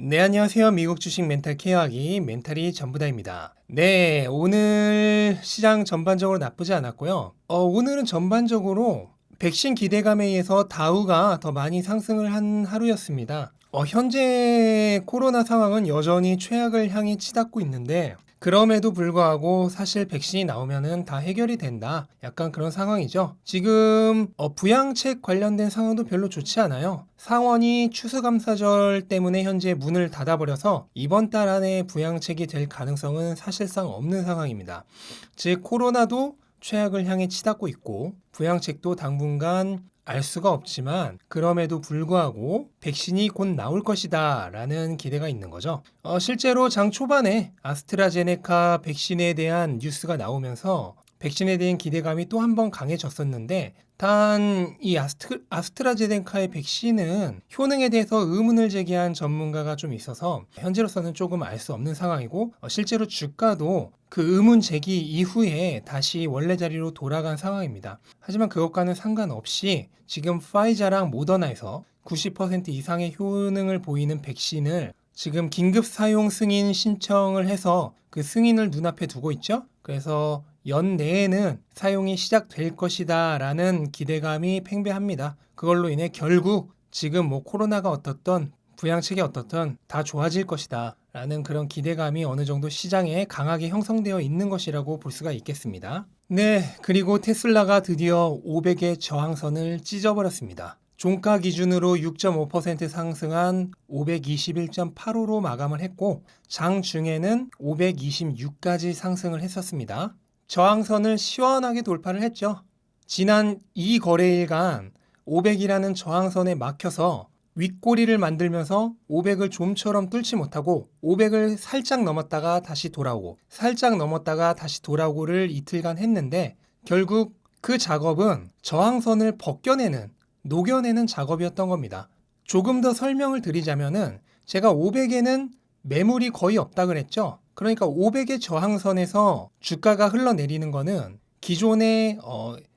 네, 안녕하세요. 미국 주식 멘탈 케어하기 멘탈이 전부다입니다. 네, 오늘 시장 전반적으로 나쁘지 않았고요. 오늘은 전반적으로 백신 기대감에 의해서 다우가 더 많이 상승을 한 하루였습니다. 현재 코로나 상황은 여전히 최악을 향해 치닫고 있는데 그럼에도 불구하고 사실 백신이 나오면은 다 해결이 된다. 약간 그런 상황이죠. 지금 부양책 관련된 상황도 별로 좋지 않아요. 상원이 추수감사절 때문에 현재 문을 닫아버려서 이번 달 안에 부양책이 될 가능성은 사실상 없는 상황입니다. 즉 코로나도 최악을 향해 치닫고 있고 부양책도 당분간 알 수가 없지만 그럼에도 불구하고 백신이 곧 나올 것이다 라는 기대가 있는 거죠. 실제로 장 초반에 아스트라제네카 백신에 대한 뉴스가 나오면서 백신에 대한 기대감이 또 한 번 강해졌었는데 단 이 아스트라제네카의 백신은 효능에 대해서 의문을 제기한 전문가가 좀 있어서 현재로서는 조금 알 수 없는 상황이고 실제로 주가도 그 의문 제기 이후에 다시 원래 자리로 돌아간 상황입니다. 하지만 그것과는 상관없이 지금 파이자랑 모더나에서 90% 이상의 효능을 보이는 백신을 지금 긴급 사용 승인 신청을 해서 그 승인을 눈앞에 두고 있죠. 그래서 연내에는 사용이 시작될 것이다 라는 기대감이 팽배합니다. 그걸로 인해 결국 지금 뭐 코로나가 어떻든 부양책이 어떻든 다 좋아질 것이다 라는 그런 기대감이 어느 정도 시장에 강하게 형성되어 있는 것이라고 볼 수가 있겠습니다. 네, 그리고 테슬라가 드디어 500의 저항선을 찢어버렸습니다. 종가 기준으로 6.5% 상승한 521.85로 마감을 했고 장중에는 526까지 상승을 했었습니다. 저항선을 시원하게 돌파를 했죠. 지난 2거래일간 500이라는 저항선에 막혀서 윗꼬리를 만들면서 500을 좀처럼 뚫지 못하고 500을 살짝 넘었다가 다시 돌아오고 살짝 넘었다가 다시 돌아오고를 이틀간 했는데 결국 그 작업은 저항선을 벗겨내는 녹여내는 작업이었던 겁니다. 조금 더 설명을 드리자면은 제가 500에는 매물이 거의 없다 그랬죠. 그러니까 500의 저항선에서 주가가 흘러내리는 거는 기존에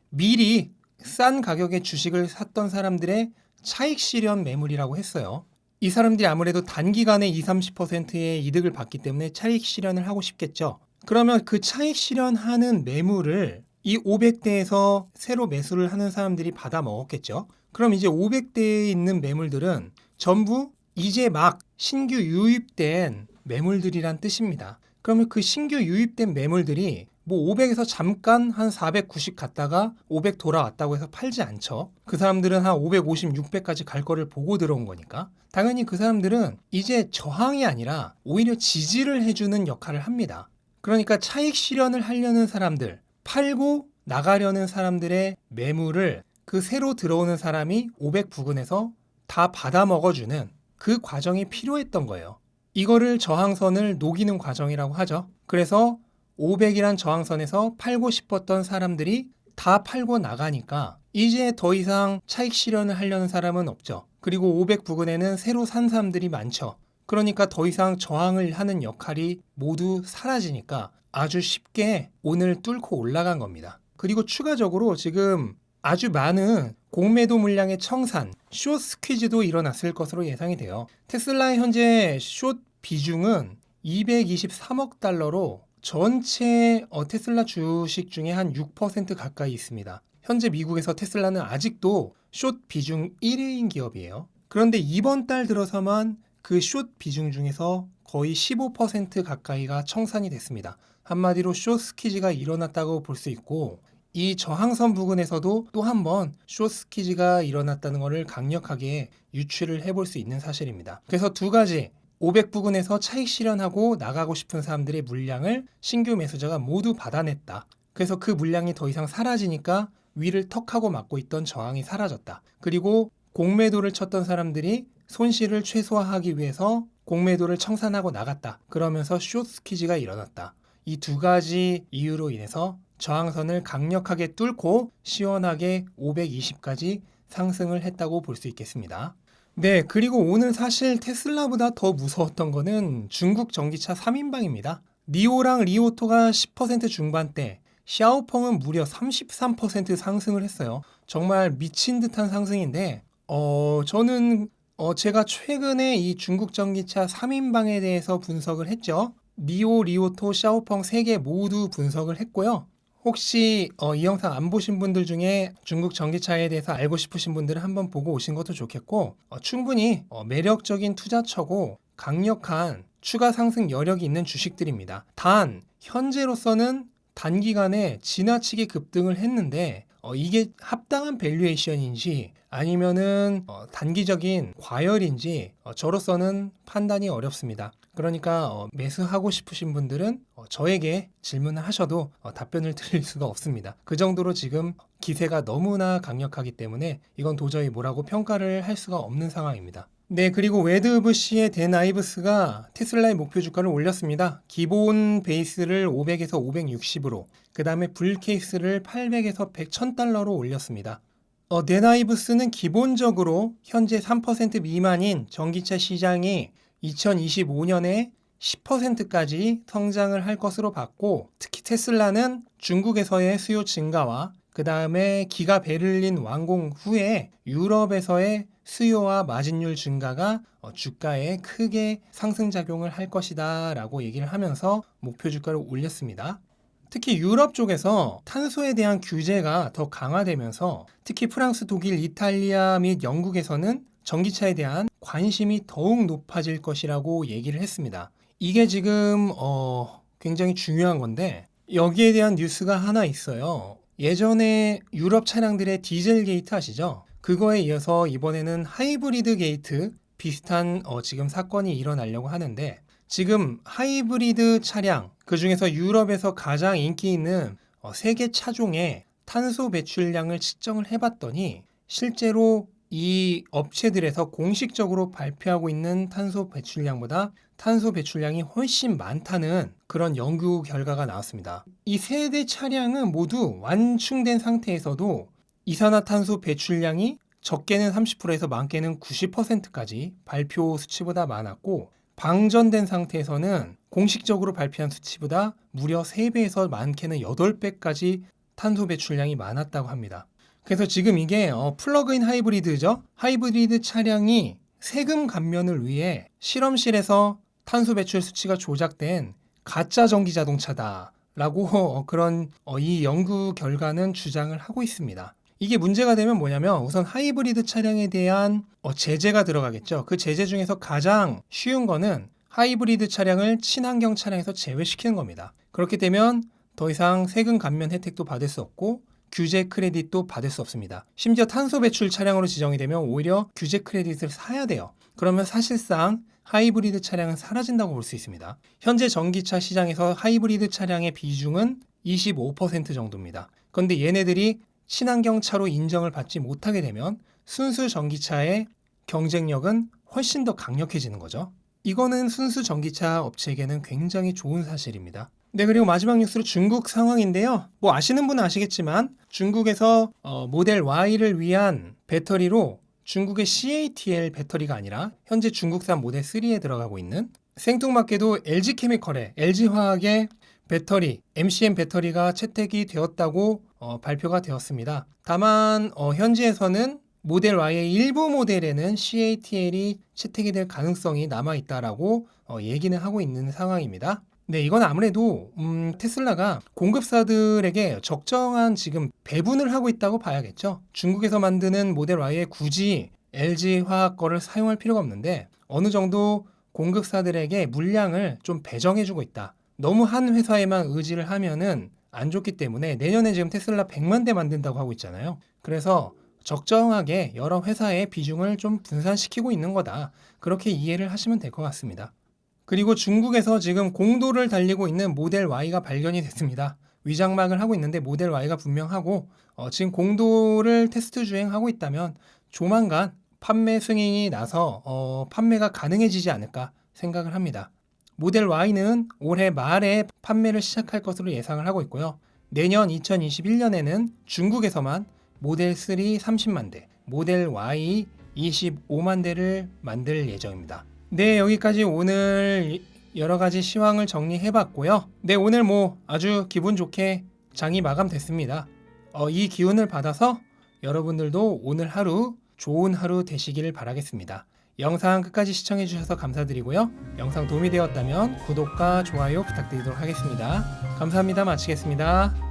미리 싼 가격에 주식을 샀던 사람들의 차익 실현 매물이라고 했어요. 이 사람들이 아무래도 단기간에 20, 30%의 이득을 받기 때문에 차익 실현을 하고 싶겠죠. 그러면 그 차익 실현하는 매물을 이 500대에서 새로 매수를 하는 사람들이 받아 먹었겠죠. 그럼 이제 500대에 있는 매물들은 전부 이제 막 신규 유입된 매물들이란 뜻입니다. 그러면 그 신규 유입된 매물들이 뭐 500에서 잠깐 한 490 갔다가 500 돌아왔다고 해서 팔지 않죠. 그 사람들은 한 550, 600까지 갈 거를 보고 들어온 거니까. 당연히 그 사람들은 이제 저항이 아니라 오히려 지지를 해주는 역할을 합니다. 그러니까 차익 실현을 하려는 사람들, 팔고 나가려는 사람들의 매물을 그 새로 들어오는 사람이 500 부근에서 다 받아 먹어주는 그 과정이 필요했던 거예요. 이거를 저항선을 녹이는 과정이라고 하죠. 그래서 500이란 저항선에서 팔고 싶었던 사람들이 다 팔고 나가니까 이제 더 이상 차익 실현을 하려는 사람은 없죠. 그리고 500 부근에는 새로 산 사람들이 많죠. 그러니까 더 이상 저항을 하는 역할이 모두 사라지니까 아주 쉽게 오늘 뚫고 올라간 겁니다. 그리고 추가적으로 지금 아주 많은 공매도 물량의 청산, 숏 스퀴즈도 일어났을 것으로 예상이 돼요. 테슬라의 현재 숏 비중은 223억 달러로 전체 테슬라 주식 중에 한 6% 가까이 있습니다. 현재 미국에서 테슬라는 아직도 숏 비중 1위인 기업이에요. 그런데 이번 달 들어서만 그 숏 비중 중에서 거의 15% 가까이가 청산이 됐습니다. 한마디로 숏 스퀴즈가 일어났다고 볼 수 있고 이 저항선 부근에서도 또 한 번 숏 스퀴즈가 일어났다는 것을 강력하게 유추를 해볼 수 있는 사실입니다. 그래서 두 가지 500 부근에서 차익 실현하고 나가고 싶은 사람들의 물량을 신규 매수자가 모두 받아냈다. 그래서 그 물량이 더 이상 사라지니까 위를 턱하고 막고 있던 저항이 사라졌다. 그리고 공매도를 쳤던 사람들이 손실을 최소화하기 위해서 공매도를 청산하고 나갔다. 그러면서 숏 스퀴즈가 일어났다. 이 두 가지 이유로 인해서 저항선을 강력하게 뚫고 시원하게 520까지 상승을 했다고 볼 수 있겠습니다. 네, 그리고 오늘 사실 테슬라보다 더 무서웠던 거는 중국 전기차 3인방입니다. 니오랑 리오토가 10% 중반대, 샤오펑은 무려 33% 상승을 했어요. 정말 미친 듯한 상승인데, 저는 제가 최근에 이 중국 전기차 3인방에 대해서 분석을 했죠. 니오, 리오토, 샤오펑 3개 모두 분석을 했고요. 혹시 이 영상 안 보신 분들 중에 중국 전기차에 대해서 알고 싶으신 분들은 한번 보고 오신 것도 좋겠고, 충분히 매력적인 투자처고 강력한 추가 상승 여력이 있는 주식들입니다. 단 현재로서는 단기간에 지나치게 급등을 했는데 이게 합당한 밸류에이션인지 아니면은 단기적인 과열인지 저로서는 판단이 어렵습니다. 그러니까 매수하고 싶으신 분들은 저에게 질문을 하셔도 답변을 드릴 수가 없습니다. 그 정도로 지금 기세가 너무나 강력하기 때문에 이건 도저히 뭐라고 평가를 할 수가 없는 상황입니다. 네, 그리고 웨드브시의 댄아이브스가 테슬라의 목표 주가를 올렸습니다. 기본 베이스를 500에서 560으로, 그 다음에 불 케이스를 800에서 100, 1000달러로 올렸습니다. 댄아이브스는 기본적으로 현재 3% 미만인 전기차 시장이 2025년에 10%까지 성장을 할 것으로 봤고, 특히 테슬라는 중국에서의 수요 증가와 그 다음에 기가 베를린 완공 후에 유럽에서의 수요와 마진율 증가가 주가에 크게 상승작용을 할 것이다 라고 얘기를 하면서 목표 주가를 올렸습니다. 특히 유럽 쪽에서 탄소에 대한 규제가 더 강화되면서 특히 프랑스, 독일, 이탈리아 및 영국에서는 전기차에 대한 관심이 더욱 높아질 것이라고 얘기를 했습니다. 이게 지금 굉장히 중요한 건데 여기에 대한 뉴스가 하나 있어요. 예전에 유럽 차량들의 디젤 게이트 아시죠? 그거에 이어서 이번에는 하이브리드 게이트 비슷한 지금 사건이 일어나려고 하는데, 지금 하이브리드 차량, 그 중에서 유럽에서 가장 인기 있는 3개 차종의 탄소 배출량을 측정을 해봤더니 실제로 이 업체들에서 공식적으로 발표하고 있는 탄소 배출량보다 탄소 배출량이 훨씬 많다는 그런 연구 결과가 나왔습니다. 이 3대 차량은 모두 완충된 상태에서도 이산화탄소 배출량이 적게는 30%에서 많게는 90%까지 발표 수치보다 많았고, 방전된 상태에서는 공식적으로 발표한 수치보다 무려 3배에서 많게는 8배까지 탄소 배출량이 많았다고 합니다. 그래서 지금 이게 플러그인 하이브리드죠. 하이브리드 차량이 세금 감면을 위해 실험실에서 탄소 배출 수치가 조작된 가짜 전기 자동차다라고 그런 이 연구 결과는 주장을 하고 있습니다. 이게 문제가 되면 뭐냐면 우선 하이브리드 차량에 대한 제재가 들어가겠죠. 그 제재 중에서 가장 쉬운 거는 하이브리드 차량을 친환경 차량에서 제외시키는 겁니다. 그렇게 되면 더 이상 세금 감면 혜택도 받을 수 없고 규제 크레딧도 받을 수 없습니다. 심지어 탄소 배출 차량으로 지정이 되면 오히려 규제 크레딧을 사야 돼요. 그러면 사실상 하이브리드 차량은 사라진다고 볼 수 있습니다. 현재 전기차 시장에서 하이브리드 차량의 비중은 25% 정도입니다. 그런데 얘네들이 친환경 차로 인정을 받지 못하게 되면 순수 전기차의 경쟁력은 훨씬 더 강력해지는 거죠. 이거는 순수 전기차 업체에게는 굉장히 좋은 사실입니다. 네, 그리고 마지막 뉴스로 중국 상황인데요. 뭐 아시는 분은 아시겠지만 중국에서 모델 Y를 위한 배터리로 중국의 CATL 배터리가 아니라 현재 중국산 모델 3에 들어가고 있는, 생뚱맞게도 LG케미컬의 LG화학의 배터리, MCM 배터리가 채택이 되었다고 발표가 되었습니다. 다만 현지에서는 모델 Y의 일부 모델에는 CATL이 채택이 될 가능성이 남아있다라고 얘기는 하고 있는 상황입니다. 네, 이건 아무래도 테슬라가 공급사들에게 적정한 지금 배분을 하고 있다고 봐야겠죠. 중국에서 만드는 모델 Y에 굳이 LG화학 거를 사용할 필요가 없는데 어느 정도 공급사들에게 물량을 좀 배정해주고 있다. 너무 한 회사에만 의지를 하면은 안 좋기 때문에 내년에 지금 테슬라 100만 대 만든다고 하고 있잖아요. 그래서 적정하게 여러 회사의 비중을 좀 분산시키고 있는 거다. 그렇게 이해를 하시면 될 것 같습니다. 그리고 중국에서 지금 공도를 달리고 있는 모델 Y가 발견이 됐습니다. 위장막을 하고 있는데 모델 Y가 분명하고 지금 공도를 테스트 주행하고 있다면 조만간 판매 승인이 나서 판매가 가능해지지 않을까 생각을 합니다. 모델 Y는 올해 말에 판매를 시작할 것으로 예상을 하고 있고요. 내년 2021년에는 중국에서만 모델 3 30만 대, 모델 Y 25만 대를 만들 예정입니다. 네, 여기까지 오늘 여러 가지 시황을 정리해봤고요. 네, 오늘 뭐 아주 기분 좋게 장이 마감됐습니다. 이 기운을 받아서 여러분들도 오늘 하루 좋은 하루 되시기를 바라겠습니다. 영상 끝까지 시청해주셔서 감사드리고요. 영상 도움이 되었다면 구독과 좋아요 부탁드리도록 하겠습니다. 감사합니다. 마치겠습니다.